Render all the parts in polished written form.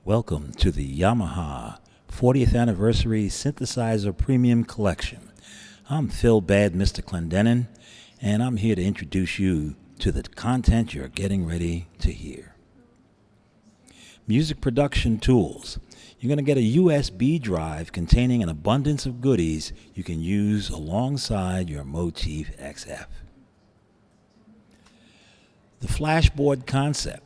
Welcome to the Yamaha 40th Anniversary Synthesizer Premium Collection. I'm Phil Bad Mr. Clendenin, and I'm here to introduce you to the content you're getting ready to hear. Music production tools. You're going to get a USB drive containing an abundance of goodies you can use alongside your Motif XF. The flashboard concept.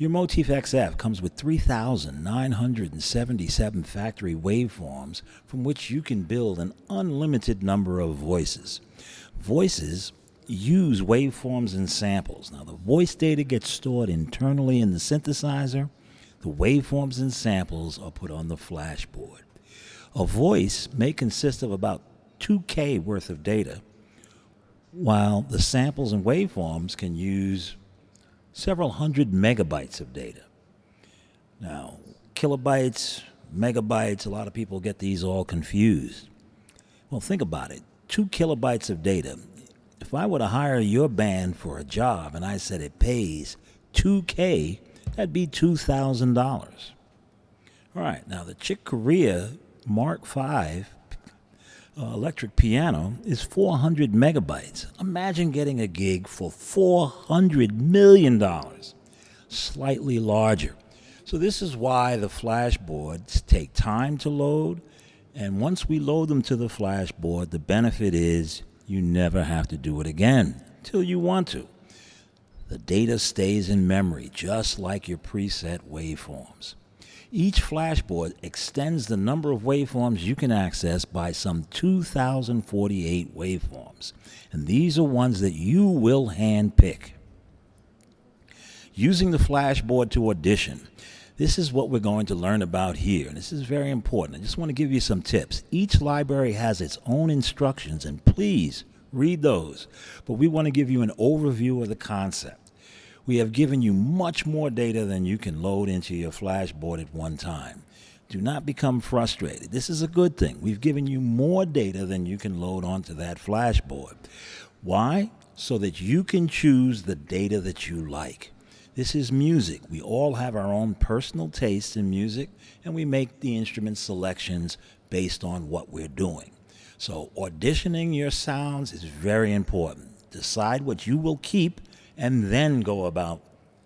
Your Motif XF comes with 3,977 factory waveforms from which you can build an unlimited number of voices. Voices use waveforms and samples. Now, the voice data gets stored internally in the synthesizer. The waveforms and samples are put on the flashboard. A voice may consist of about 2K worth of data, while the samples and waveforms can use several hundred megabytes of data. Now, kilobytes, megabytes, a lot of people get these all confused. Well, think about it. 2 kilobytes of data. If I were to hire your band for a job and I said it pays 2K, that'd be $2,000. All right, now the Chick Corea Mark V electric piano is 400 megabytes. Imagine getting a gig for $400 million, slightly larger. So this is why the flashboards take time to load, and once we load them to the flashboard, the benefit is you never have to do it again till you want to. The data stays in memory, just like your preset waveforms. Each flashboard extends the number of waveforms you can access by some 2,048 waveforms, and these are ones that you will handpick. Using the flashboard to audition. This is what we're going to learn about here, and this is very important. I just want to give you some tips. Each library has its own instructions, and please read those, but we want to give you an overview of the concept. We have given you much more data than you can load into your flashboard at one time. Do not become frustrated. This is a good thing. We've given you more data than you can load onto that flashboard. Why? So that you can choose the data that you like. This is music. We all have our own personal taste in music, and we make the instrument selections based on what we're doing. So auditioning your sounds is very important. Decide what you will keep and then go about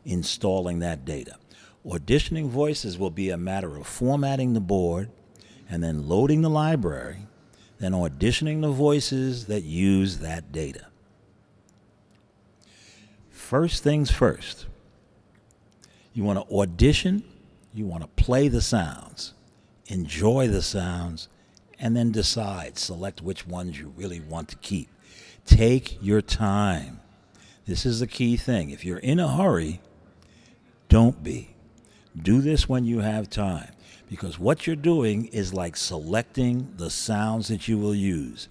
installing that data. Auditioning voices will be a matter of formatting the board and then loading the library, then auditioning the voices that use that data. First things first, you want to audition, you want to play the sounds, enjoy the sounds, and then decide, select which ones you really want to keep. Take your time. This is the key thing. If you're in a hurry, don't be. Do this when you have time, because what you're doing is like selecting the sounds that you will use.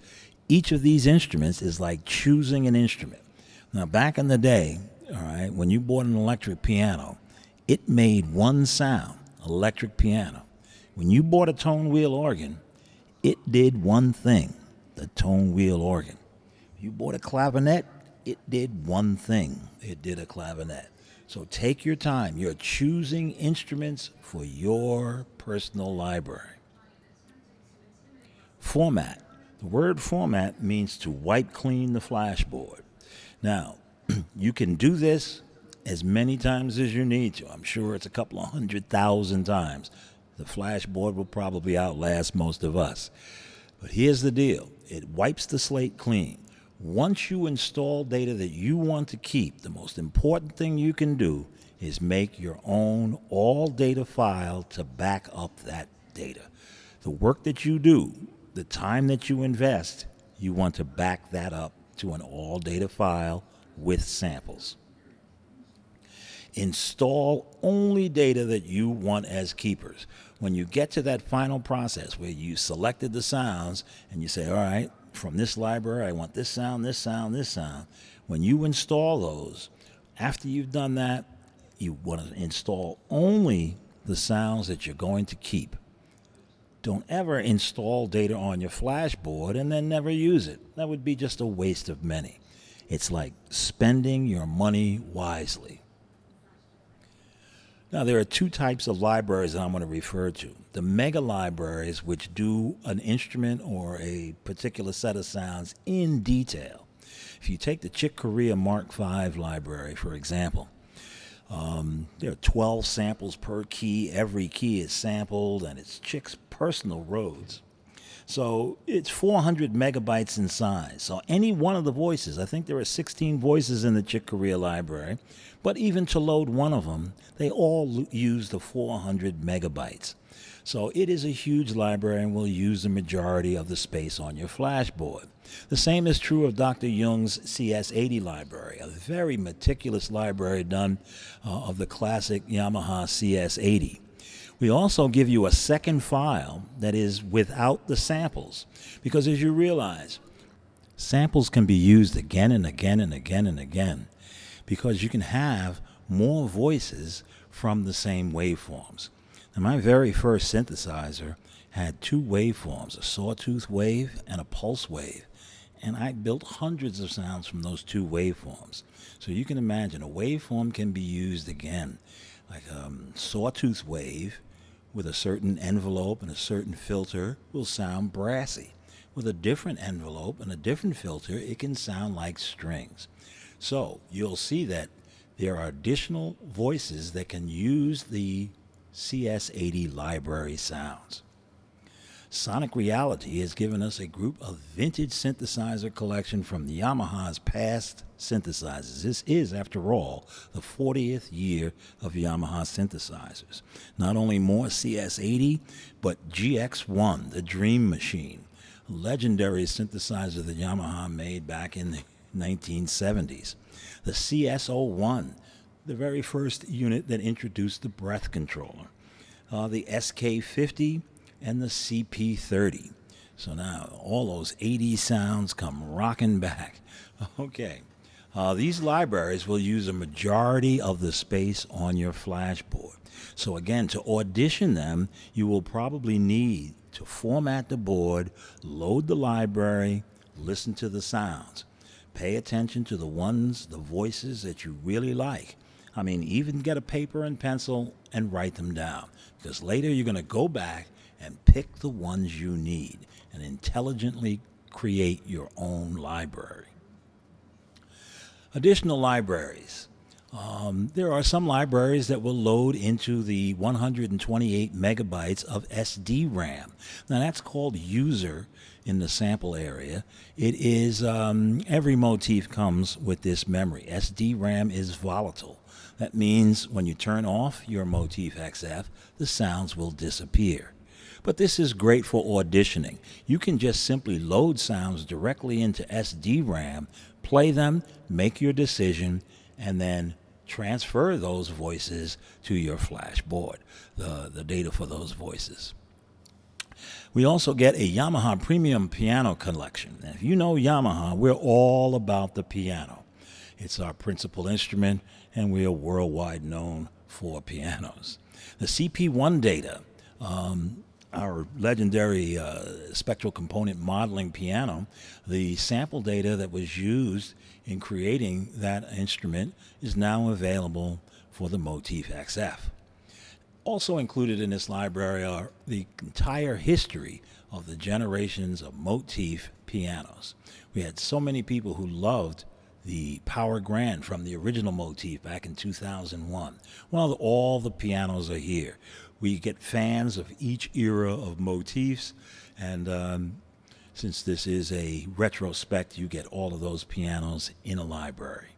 Each of these instruments is like choosing an instrument. Now, back in the day, all right, when you bought an electric piano, it made one sound, electric piano. When you bought a tone wheel organ, it did one thing, the tone wheel organ. If you bought a clavinet, it did one thing. It did a clavinet. So take your time. You're choosing instruments for your personal library. Format. The word format means to wipe clean the flashboard. Now, you can do this as many times as you need to. I'm sure it's a couple of 100,000 times. The flashboard will probably outlast most of us. But here's the deal. It wipes the slate clean. Once you install data that you want to keep, the most important thing you can do is make your own all data file to back up that data. The work that you do, the time that you invest, you want to back that up to an all data file with samples. Install only data that you want as keepers. When you get to that final process where you selected the sounds and you say, all right, from this library, I want this sound, this sound, this sound. When you install those, after you've done that, you want to install only the sounds that you're going to keep. Don't ever install data on your flashboard and then never use it. That would be just a waste of money. It's like spending your money wisely. Now, there are two types of libraries that I'm going to refer to. The mega libraries, which do an instrument or a particular set of sounds in detail. If you take the Chick Corea Mark V library, for example, there are 12 samples per key. Every key is sampled, and it's Chick's personal Rhodes. So it's 400 megabytes in size. So any one of the voices, I think there are 16 voices in the Chick Corea library, but even to load one of them, they all use the 400 megabytes. So it is a huge library and will use the majority of the space on your flash board. The same is true of Dr. Jung's CS80 library, a very meticulous library done of the classic Yamaha CS80. We also give you a second file that is without the samples, because as you realize, samples can be used again and again and again and again, because you can have more voices from the same waveforms. Now, my very first synthesizer had two waveforms, a sawtooth wave and a pulse wave, and I built hundreds of sounds from those two waveforms. So you can imagine a waveform can be used again, like a sawtooth wave with a certain envelope and a certain filter will sound brassy. With a different envelope and a different filter, it can sound like strings. So you'll see that there are additional voices that can use the CS80 library sounds. Sonic Reality has given us a group of vintage synthesizer collection from Yamaha's past synthesizers. This is, after all, the 40th year of Yamaha synthesizers. Not only more CS80, but GX1, the Dream Machine, a legendary synthesizer that Yamaha made back in the 1970s. The CS01, the very first unit that introduced the breath controller. The SK50, and the CP30. So now all those 80s sounds come rocking back. Okay. These libraries will use a majority of the space on your flash board. So again, to audition them, you will probably need to format the board, load the library, listen to the sounds. Pay attention to the voices that you really like. I mean, even get a paper and pencil and write them down, because later you're going to go back and pick the ones you need and intelligently create your own library. Additional libraries. There are some libraries that will load into the 128 megabytes of SD RAM. Now that's called user in the sample area. It is, every motif comes with this memory. SD RAM is volatile. That means when you turn off your Motif XF, the sounds will disappear. But this is great for auditioning. You can just simply load sounds directly into SD RAM, play them, make your decision, and then transfer those voices to your flash board, the data for those voices. We also get a Yamaha Premium Piano Collection. And if you know Yamaha, we're all about the piano. It's our principal instrument, and we are worldwide known for pianos. The CP1 data, our legendary spectral component modeling piano, the sample data that was used in creating that instrument is now available for the Motif XF. Also included in this library are the entire history of the generations of Motif pianos. We had so many people who loved the Power Grand from the original Motif back in 2001. Well, all the pianos are here. We get fans of each era of motifs, and since this is a retrospect, you get all of those pianos in a library.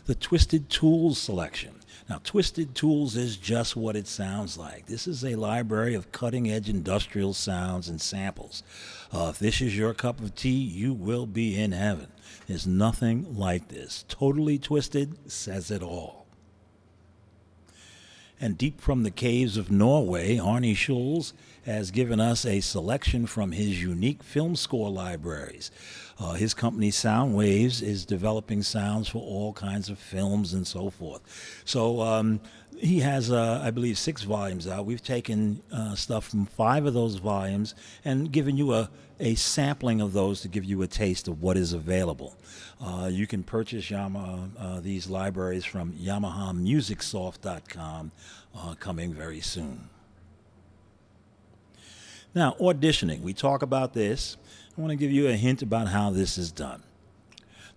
The Twisted Tools selection. Now, Twisted Tools is just what it sounds like. This is a library of cutting-edge industrial sounds and samples. If this is your cup of tea, you will be in heaven. There's nothing like this. Totally Twisted says it all. And deep from the caves of Norway, Arne Schulz has given us a selection from his unique film score libraries. His company Soundwaves is developing sounds for all kinds of films and so forth. So He has, I believe, 6 volumes out. We've taken stuff from 5 of those volumes and given you a sampling of those to give you a taste of what is available. You can purchase these libraries from YamahaMusicSoft.com coming very soon. Now, auditioning. We talk about this. I want to give you a hint about how this is done.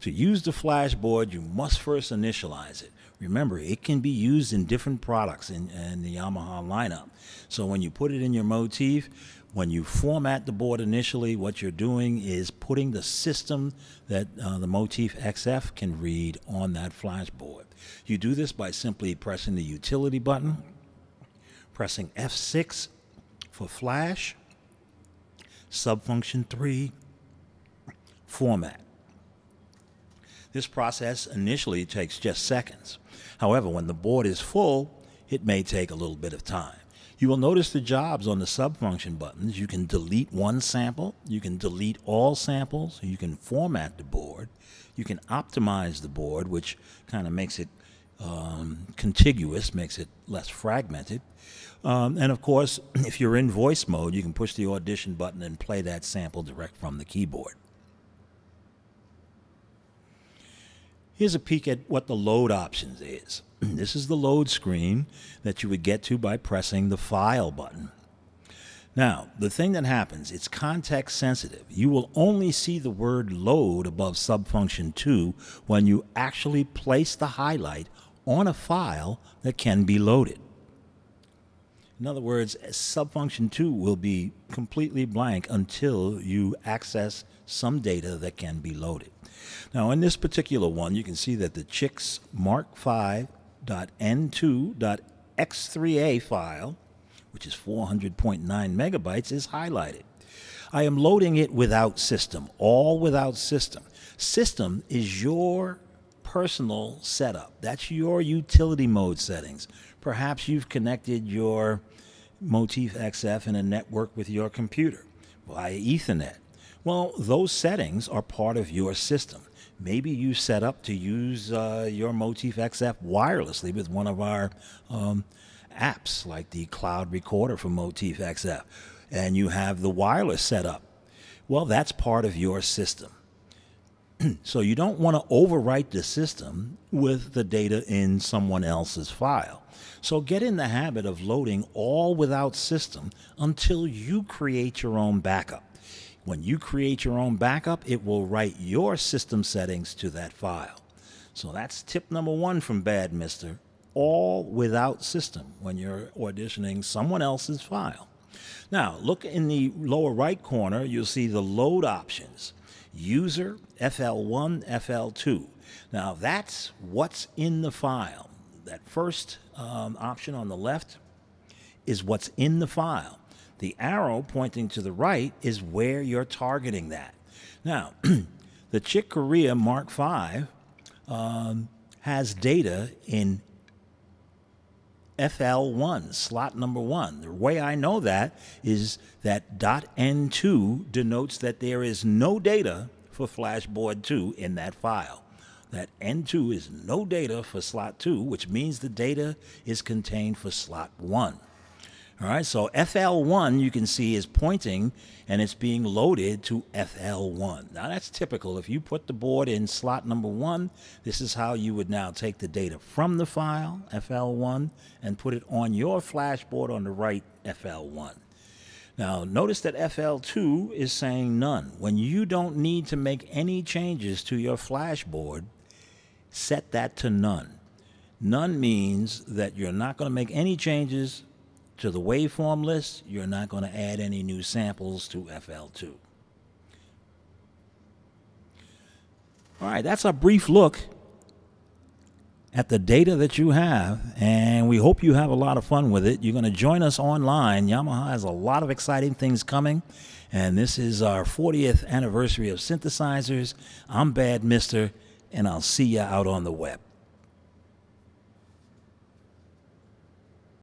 To use the flashboard, you must first initialize it. Remember, it can be used in different products in the Yamaha lineup. So when you put it in your Motif, when you format the board initially, what you're doing is putting the system that the Motif XF can read on that flashboard. You do this by simply pressing the utility button, pressing F6 for flash, subfunction 3, format. This process initially takes just seconds. However, when the board is full, it may take a little bit of time. You will notice the jobs on the subfunction buttons. You can delete one sample. You can delete all samples. You can format the board. You can optimize the board, which kind of makes it contiguous, makes it less fragmented. And of course, if you're in voice mode, you can push the audition button and play that sample direct from the keyboard. Here's a peek at what the load options is. This is the load screen that you would get to by pressing the File button. Now, the thing that happens, it's context sensitive. You will only see the word load above subfunction 2 when you actually place the highlight on a file that can be loaded. In other words, subfunction 2 will be completely blank until you access some data that can be loaded. Now, in this particular one, you can see that the Chicks Mark 5.n2.x3a file, which is 400.9 megabytes, is highlighted. I am loading it without system, all without system. System is your personal setup. That's your utility mode settings. Perhaps you've connected your Motif XF in a network with your computer via Ethernet. Well, those settings are part of your system. Maybe you set up to use your Motif XF wirelessly with one of our apps, like the Cloud Recorder for Motif XF, and you have the wireless set up. Well, that's part of your system. So you don't want to overwrite the system with the data in someone else's file. So get in the habit of loading all without system until you create your own backup. When you create your own backup, it will write your system settings to that file. So that's tip number 1 from Bad Mister. All without system when you're auditioning someone else's file. Now, look in the lower right corner, you'll see the load options. User, FL1, FL2. Now, that's what's in the file. That first option on the left is what's in the file. The arrow pointing to the right is where you're targeting that. Now, the Chick Corea Mark V has data in FL1, slot number 1. The way I know that is that .N2 denotes that there is no data for flashboard 2 in that file. That N2 is no data for slot 2, which means the data is contained for slot 1. All right, so FL1 you can see is pointing and it's being loaded to FL1. Now that's typical. If you put the board in slot number 1, this is how you would now take the data from the file, FL1, and put it on your flashboard on the right, FL1. Now notice that FL2 is saying none. When you don't need to make any changes to your flashboard, set that to none. None means that you're not going to make any changes to the waveform list. You're not going to add any new samples to FL2. All right, that's a brief look at the data that you have, and we hope you have a lot of fun with it. You're going to join us online. Yamaha has a lot of exciting things coming, and this is our 40th anniversary of synthesizers. I'm Bad Mister, and I'll see you out on the web.